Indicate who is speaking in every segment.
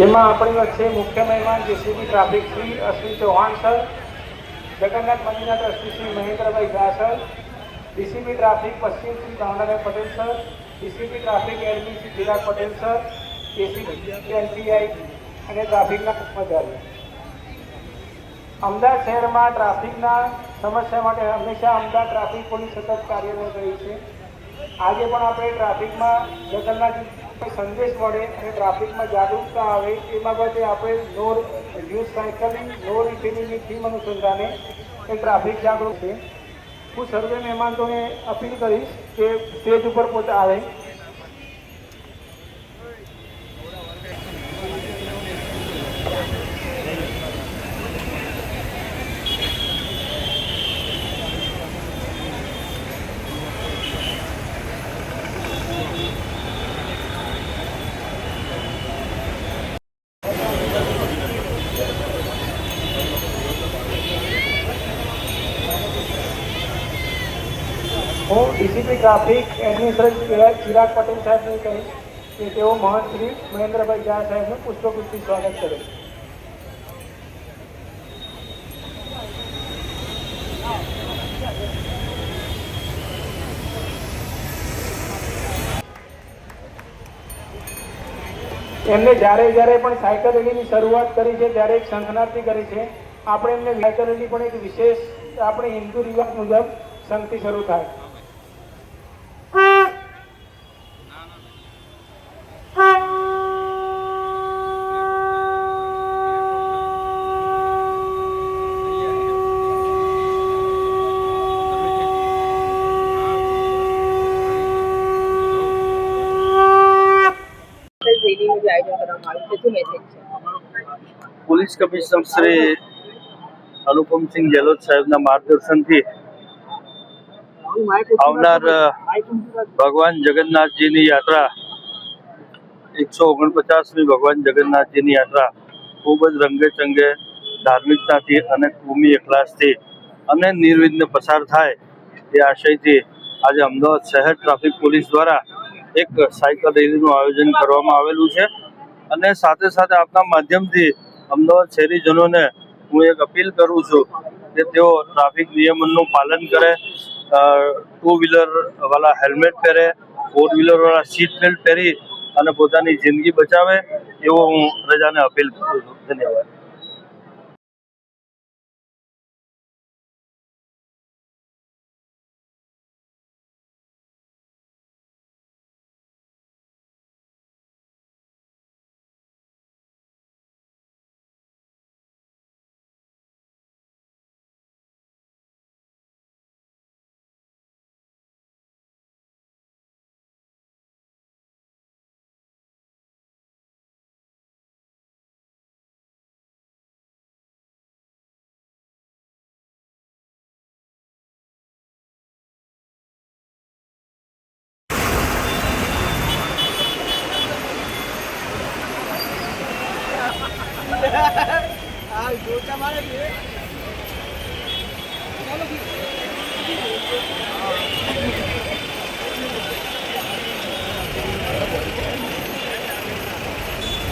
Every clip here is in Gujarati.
Speaker 1: જેમાં આપણી વચ્ચે મુખ્ય મહેમાન JCB traffic Shri Ashwin Chauhan sir, Jagannath મંદિરના trustee Shri Mahendrabhai Jha sir, DCP traffic પશ્ચિમ Shri Bhavnabhai Patel sir, DCP traffic admin Shri Chirag Patel sir, ACP NPI અને ટ્રાફિકના કર્મચારીઓ. અમદાવાદ શહેરમાં ટ્રાફિકના સમસ્યા માટે હંમેશા અમદાવાદ ટ્રાફિક પોલીસ સતત કાર્યરત રહી છે. આજે પણ આપણે ટ્રાફિકમાં જગન્નાથ સંદેશ મળે અને ટ્રાફિકમાં જાગૃતતા આવે એ બાબતે આપણે નો યુઝ સાયકલિંગ નો રિપેરિંગની થીમ અનુસંધાને એ ટ્રાફિક જાગૃત છે. હું સર્વે મહેમાનોને અપીલ કરીશ કે સ્ટેજ ઉપર પોતે આવે. હું DCP traffic administrator Chirag Patel સાહેબને કહીશ કે તેઓ મહંત શ્રી મહેન્દ્રભાઈ ઝા સાહેબનું પુષ્પગુચ્છથી સ્વાગત કરે. એમને જ્યારે પણ સાયકલ રેલીની શરૂઆત કરી છે ત્યારે એક શંખનાદથી કરી છે. આપણે એમને સાયકલ રેલી પણ એક વિશેષ આપણે હિન્દુ રિવાજ મુજબ શંખથી શરૂ થાય.
Speaker 2: પોલીસ કમિશનર શ્રી અનુપમસિંહ ગેહલોત સાહેબના માર્ગદર્શનથી આવનાર ભગવાન જગન્નાથજીની યાત્રા 149મી ભગવાન જગન્નાથજીની યાત્રા ખૂબ જ રંગેચંગે ધાર્મિકતાથી અને કુમી એખલાસથી અને નિર્વિઘ્ને પસાર થાય એ આશયથી આજે અમદાવાદ શહેર ટ્રાફિક પોલીસ દ્વારા એક સાયકલ રેલીનું આયોજન કરવામાં આવેલું છે. અને સાથે સાથે આપના માધ્યમથી અમદાવાદ શહેરીજનોને હું એક અપીલ કરું છું કે તેઓ ટ્રાફિક નિયમનનું પાલન કરે, 2 વ્હીલર વાળા હેલ્મેટ પહેરે, 4 વ્હીલર વાળા સીટ બેલ્ટ પહેરી અને પોતાની જિંદગી બચાવે એવો હું પ્રજાને અપીલ કરું છું. ધન્યવાદ.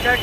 Speaker 1: क्या